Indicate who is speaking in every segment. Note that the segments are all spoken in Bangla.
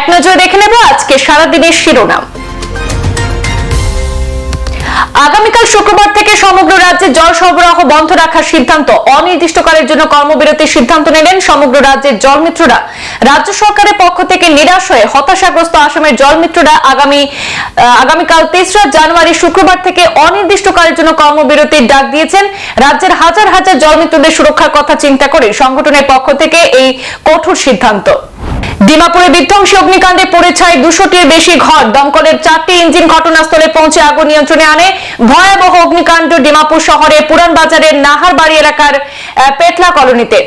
Speaker 1: এক নজরে দেখে নেব আজকে সারাদিনের শিরোনাম। আগামীকাল শুক্রবার থেকে সমগ্র রাজ্যে জল সরবরাহ বন্ধ রাখার সিদ্ধান্ত, অনির্দিষ্টকালের জন্য কর্মবিরতির সিদ্ধান্ত নিলেন সমগ্র রাজ্যের জলমিত্ররা। রাজ্য সরকারের পক্ষ থেকে নিরাশ হয়ে হতাশাগ্রস্ত আসামের জলমিত্ররা আগামীকাল ৩রা জানুয়ারি শুক্রবার থেকে অনির্দিষ্টকালের জন্য কর্মবিরতির ডাক দিয়েছেন। রাজ্যের হাজার হাজার জলমিত্রদের সুরক্ষার কথা চিন্তা করে সংগঠনের পক্ষ থেকে এই কঠোর সিদ্ধান্ত। ডিমাপুরে বিধ্বংসী অগ্নিকাণ্ডে পড়ে ছাই ২০০টির বেশি ঘর। দমকলের ৪টি ইঞ্জিন ঘটনাস্থলে পৌঁছে আগুন নিয়ন্ত্রণে আনে। ভয়াবহ অগ্নিকাণ্ড ডিমাপুর শহরের পুরান বাজারের নাহারবাড়ি এলাকার পেটলা কলোনিতে।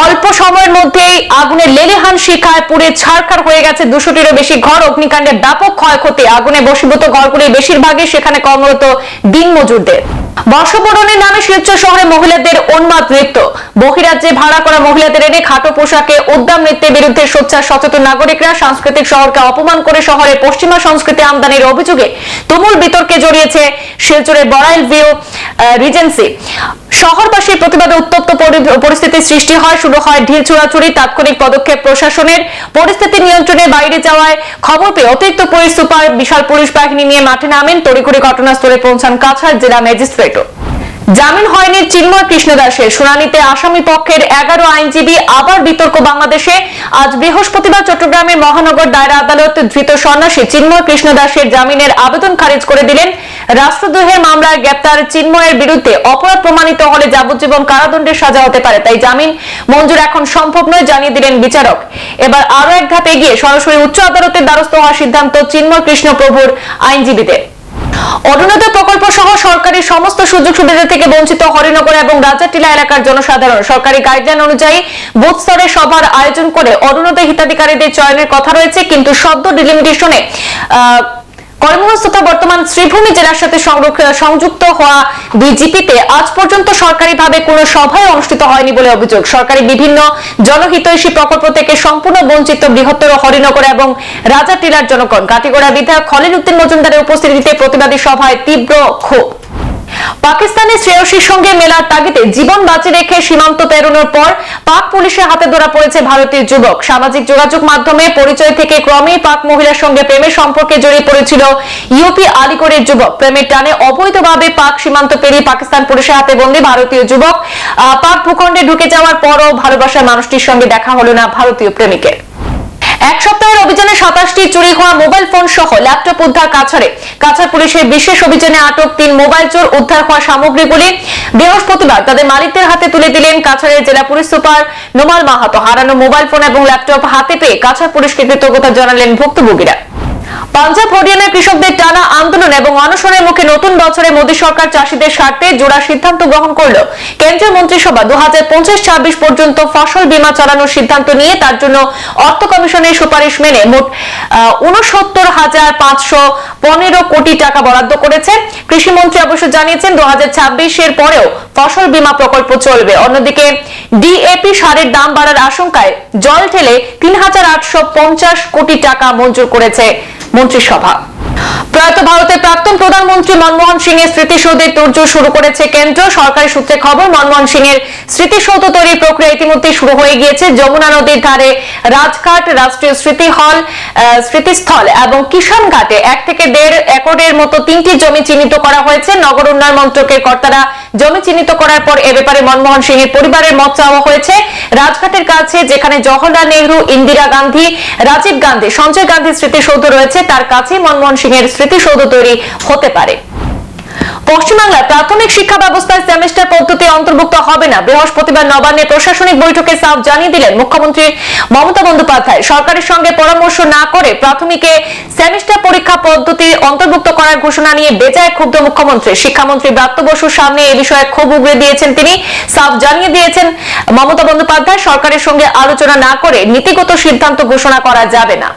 Speaker 1: অল্প সময়ের মধ্যেই আগুনের লেলিহান শিখায় পুড়ে ছারখার হয়ে গেছে ২০০টিরও বেশি ঘর। অগ্নিকাণ্ডে ব্যাপক ক্ষয়ক্ষতি। আগুনে বশীভূত ঘরগুলির বেশিরভাগই সেখানে কর্মরত দিনমজুরদের। বর্ষবরণের নামে শিলচর শহরে মহিলাদের উন্মাদ নৃত্য। বহিরাজ্যে ভাড়া করা মহিলাদের এনে খাটো পোশাকে উদ্দাম নৃত্যের বিরুদ্ধে সোচ্চার সচেতন নাগরিকরা। সাংস্কৃতিক শহরকে অপমান করে শহরে পশ্চিমা সংস্কৃতি আমদানির অভিযোগে তুমুল বিতর্কে জড়িয়েছে শিলচরের বড়াইল ভিউ রিজেন্সি। শহরবাসীর প্রতিবাদে উত্তপ্ত পরিস্থিতির সৃষ্টি হয়। শুরু হয় ঢিল ছোড়াছুড়ি। তাৎক্ষণিক পদক্ষেপ প্রশাসনের। পরিস্থিতি নিয়ন্ত্রণের বাইরে যাওয়ায় খবর পেয়ে অতিরিক্ত পুলিশ সুপার বিশাল পুলিশ বাহিনী নিয়ে মাঠে নামেন। তড়িঘড়ি ঘটনাস্থলে পৌঁছান কাছাড় জেলা ম্যাজিস্ট্রেটও। জামিন হয়নি চিন্ময় কৃষ্ণ দাসের। শুনানিতে আসামি পক্ষের 11 আইনজীবী। আবার বিতর্ক বাংলাদেশে। আজ বৃহস্পতিবার চট্টগ্রামের মহানগর দায়রা আদালত ধৃত সন্ন্যাসী চিন্ময় কৃষ্ণ দাসের জামিনের আবেদন খারিজ করে দিলেন। রাষ্ট্রদ্রোহের মামলায় গ্রেপ্তার চিন্ময়ের বিরুদ্ধে অপরাধ প্রমাণিত হলে যাবজ্জীবন কারাদণ্ডের সাজা হতে পারে। তাই জামিন মঞ্জুর এখন সম্ভব নয় জানিয়ে দিলেন বিচারক। এবার আরো এক ধাপ এগিয়ে সরাসরি উচ্চ আদালতের দ্বারস্থ হওয়ার সিদ্ধান্ত চিন্ময় কৃষ্ণ প্রভুর আইনজীবীদের। অরুণোদয় প্রকল্প সহ সরকারি সমস্ত সুযোগ সুবিধা থেকে বঞ্চিত হরিনগর এবং রাজাটিলা এলাকার জনসাধারণ। সরকারি গাইডলাইন অনুযায়ী বুথ স্তরে সভার আয়োজন করে অরুণোদয় হিতাধিকারীদের চয়নের কথা রয়েছে, কিন্তু সদ্য ডিলিমিটেশনে করিমগঞ্জ তথা বর্তমান শ্রীভূমি জেলার সাথে সংযুক্ত হওয়া দুই জিপিতে আজ পর্যন্ত সরকারিভাবে কোনো সভায় অনুষ্ঠিত হয়নি বলে অভিযোগ। সরকারি বিভিন্ন জনহিতৈষী প্রকল্প থেকে সম্পূর্ণ বঞ্চিত বৃহত্তর হরিনগর এবং রাজাটিলার জনগণ। কাটিগড়া বিধায়ক খলিল উদ্দিন মজুমদারের উপস্থিতিতে প্রতিবাদী সভায় তীব্র ক্ষোভ। পাকিস্তানের শ্রেয়সীর সঙ্গে মেলার তাগিদে জীবন বাঁচিয়ে রেখে সীমান্ত পেরোনোর পর পাক পুলিশের হাতে ধরা পড়েছে ভারতীয় যুবক। সামাজিক যোগাযোগ মাধ্যমে পরিচয় থেকে ক্রমেই পাক মহিলার সঙ্গে প্রেমের সম্পর্কে জড়িয়ে পড়েছিল ইউপি আলিগড়ের যুবক। প্রেমের টানে অবৈধভাবে পাক সীমান্ত পেরিয়ে পাকিস্তান পুলিশের হাতে বন্দী ভারতীয় যুবক। পাক ভূখণ্ডে ঢুকে যাওয়ার পরও ভালোবাসার মানুষটির সঙ্গে দেখা হলো না ভারতীয় প্রেমিকের। এক সপ্তাহের অভিযানে ২৭টি চুরি হওয়া মোবাইল ফোন সহ ল্যাপটপ উদ্ধার কাছাড়ে। কাছাড় পুলিশের বিশেষ অভিযানে আটক ৩ মোবাইল চোর। উদ্ধার হওয়া সামগ্রীগুলি বৃহস্পতিবার তাদের মালিকদের হাতে তুলে দিলেন কাছাড়ের জেলা পুলিশ সুপার নোমাল মাহাতো। হারানো মোবাইল ফোন এবং ল্যাপটপ হাতে পেয়ে কাছাড় পুলিশকে কৃতজ্ঞতা জানালেন ভুক্তভোগীরা। পাঞ্জাব হরিয়ানার কৃষকদের টানা আন্দোলন এবং অনশনের মুখে নতুন বছরে মোদী সরকার চাষীদের স্বার্থে জোড়া সিদ্ধান্ত গ্রহণ করল। কেন্দ্রীয় মন্ত্রিসভা ২০২৫-২৬ পর্যন্ত ফসল বীমা চালানোর সিদ্ধান্ত নিয়ে তার জন্য অর্থ কমিশনের সুপারিশ মেনে মোট ৬৯,৫১৫ কোটি টাকা বরাদ্দ করেছে। কৃষিমন্ত্রী অবশ্য জানিয়েছেন ২০২৬-এর পরেও ফসল বীমা প্রকল্প চলবে। অন্যদিকে ডিএপি সারের দাম বাড়ার আশঙ্কায় জল ঠেলে ৩,৮৫০ কোটি টাকা মঞ্জুর করেছে মন্ত্রিসভা। প্রয়াত ভারতের প্রাক্তন প্রধানমন্ত্রী মনমোহন সিং এর স্মৃতিসৌধের তোড়জোড় শুরু করেছে কেন্দ্র। সরকারি সূত্রে খবর, মনমোহন সিং এর স্মৃতিসৌধ তৈরির প্রক্রিয়া ইতিমধ্যে শুরু হয়ে গিয়েছে। যমুনা নদীর ধারে রাজঘাট, রাষ্ট্রীয় স্মৃতিস্থল এবং কিষান ঘাটে ১ থেকে ১.৫ একরের মতো ৩টি জমি চিহ্নিত করা হয়েছে। নগর উন্নয়ন মন্ত্রকের কর্তারা জমি চিহ্নিত করার পর এ ব্যাপারে মনমোহন সিং এর পরিবারের মত চাওয়া হয়েছে। রাজঘাটের কাছে যেখানে জওহরলাল নেহরু, ইন্দিরা গান্ধী, রাজীব গান্ধী, সঞ্জয় গান্ধীর স্মৃতিসৌধ রয়েছে, তার কাছে মনমোহন সিং এর স্মৃতিসৌধ তৈরি হতে পারে। পশ্চিমবাংলার প্রাথমিক শিক্ষা ব্যবস্থায় সেমিস্টার পদ্ধতি অন্তর্ভুক্ত হবে না। বৃহস্পতিবার নবান্নে প্রশাসনিক বৈঠকে সাফ জানিয়ে দিলেন মুখ্যমন্ত্রী মমতা বন্দ্যোপাধ্যায়। সরকারের সঙ্গে পরামর্শ না করে প্রাথমিকে সেমিস্টার পরীক্ষা পদ্ধতি অন্তর্ভুক্ত করার ঘোষণা নিয়ে বেজায় ক্ষুব্ধ মুখ্যমন্ত্রী। শিক্ষামন্ত্রী ব্রাত্য বসুর সামনে এ বিষয়ে ক্ষোভ উগরে দিয়েছেন তিনি। সাফ জানিয়ে দিয়েছেন মমতা বন্দ্যোপাধ্যায়, সরকারের সঙ্গে আলোচনা না করে নীতিগত সিদ্ধান্ত ঘোষণা করা যাবে না।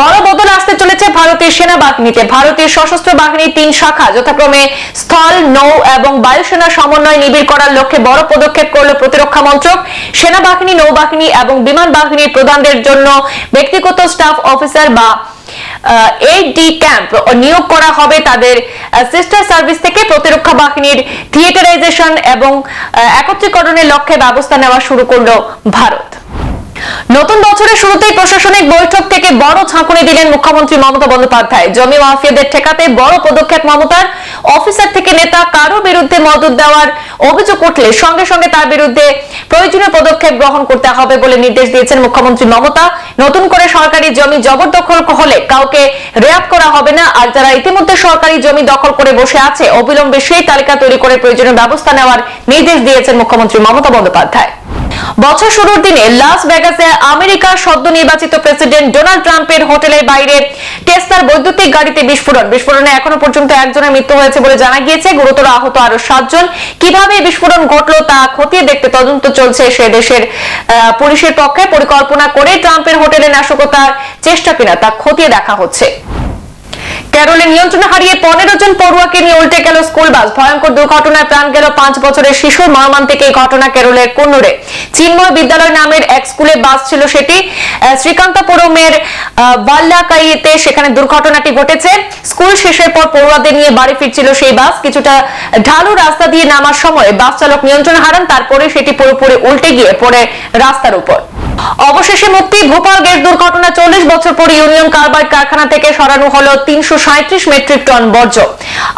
Speaker 1: বড় বদল আসতে চলেছে ভারতীয় সেনাবাহিনীতে। ভারতীয় সশস্ত্র বাহিনীর ৩ শাখা যথাক্রমে স্থল, নৌ এবং বায়ুসেনা সমন্বয় নিবিড় করার লক্ষ্যে বড় পদক্ষেপ করল প্রতিরক্ষা মন্ত্রক। সেনাবাহিনী, নৌবাহিনী এবং বিমান বাহিনীর প্রধানদের জন্য ব্যক্তিগত স্টাফ অফিসার বা এডি ক্যাম্প নিয়োগ করা হবে। তাদের সিস্টার সার্ভিস থেকে প্রতিরক্ষা বাহিনীর থিয়েটারাইজেশন এবং একত্রীকরণের লক্ষ্যে ব্যবস্থা নেওয়া শুরু করল ভারত। নতুন বছরের শুরুতেই প্রশাসনিক বৈঠক থেকে বড় ঝাঁকুনি দিলেন মুখ্যমন্ত্রী মমতা বন্দ্যোপাধ্যায়। জমি মাফিয়াদের ঠেকাতে বড় পদক্ষেপ মমতার। অফিসার থেকে নেতা কারো বিরুদ্ধে মদত দেওয়ার অভিযোগ উঠলে সঙ্গে সঙ্গে তার বিরুদ্ধে প্রয়োজনীয় পদক্ষেপ গ্রহণ করতে হবে বলে নির্দেশ দিয়েছেন মুখ্যমন্ত্রী মমতা। নতুন করে সরকারি জমি জবরদখল হলে কাউকে রেয়াত করা হবে না, আর যারা ইতিমধ্যে সরকারি জমি দখল করে বসে আছে অবিলম্বে সেই তালিকা তৈরি করে প্রয়োজনীয় ব্যবস্থা নেওয়ার নির্দেশ দিয়েছেন মুখ্যমন্ত্রী মমতা বন্দ্যোপাধ্যায়। বছর শুরুর দিনে লাস ভেগাসে আমেরিকার সদ্য নির্বাচিত প্রেসিডেন্ট ডোনাল্ড ট্রাম্পের হোটেলের বাইরে টেসলার বৈদ্যুতিক গাড়িতে বিস্ফোরণে এখনো পর্যন্ত একজনের মৃত্যু হয়েছে বলে জানা গিয়েছে। গুরুতর আহত আরো 7 জন। কিভাবে বিস্ফোরণ ঘটলো তা খতিয়ে দেখতে তদন্ত চলছে সে দেশের পুলিশের পক্ষে। পরিকল্পনা করে ট্রাম্পের হোটেলে নাশকতার চেষ্টা কিনা তা খতিয়ে দেখা হচ্ছে। কেরলে নিয়ন্ত্রণ হারিয়ে 15 জন পড়ুয়াকে নিয়ে উল্টে গেল স্কুল বাস। ভয়ঙ্কর দুর্ঘটনায় প্রাণ গেল 5 বছরের শিশুর। মর্মান্তিক এই ঘটনা কেরলের কন্নুরে চিন্ময় বিদ্যালয় নামের এক স্কুলে বাস ছিল সেটি। শ্রীকান্তপুরমের বাল্লাকাইতে সেখানে দুর্ঘটনাটি ঘটেছে। স্কুল শেষের পর পড়ুয়াদের নিয়ে বাড়ি ফিরছিল সেই বাস। কিছুটা ঢালু রাস্তা দিয়ে নামার সময় বাস চালক নিয়ন্ত্রণ হারান, তারপরে সেটি পুরোপুরি উল্টে গিয়ে পড়ে রাস্তার উপর। অবশেষে মুক্তি ভোপাল গ্যাস দুর্ঘটনা। 40 বছর পর ইউনিয়ন কার্বাইড কারখানা থেকে সরানো হলো 337 মেট্রিক টন বর্জ্য।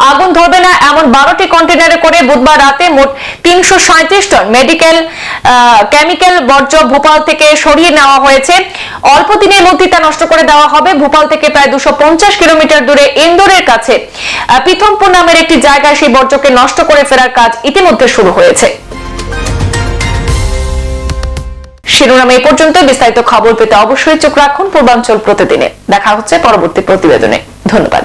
Speaker 1: আগুন ধরবে না এমন 12টি কন্টেনারে করে বুধবার রাতে মোট 337 টন কেমিক্যাল বর্জ্য ভোপাল থেকে সরিয়ে নেওয়া হয়েছে। অল্প দিনের মধ্যে তা নষ্ট করে দেওয়া হবে। ভোপাল থেকে প্রায় 250 কিলোমিটার দূরে ইন্দোরের কাছে পিথমপুর নামের একটি জায়গায় সেই বর্জ্যকে নষ্ট করে ফেরার কাজ ইতিমধ্যে শুরু হয়েছে। শিরোনাম এই পর্যন্ত। বিস্তারিত খবর পেতে অবশ্যই চোখ রাখুন পূর্বাঞ্চল প্রতিদিনে। দেখা হচ্ছে পরবর্তী প্রতিবেদনে। ধন্যবাদ।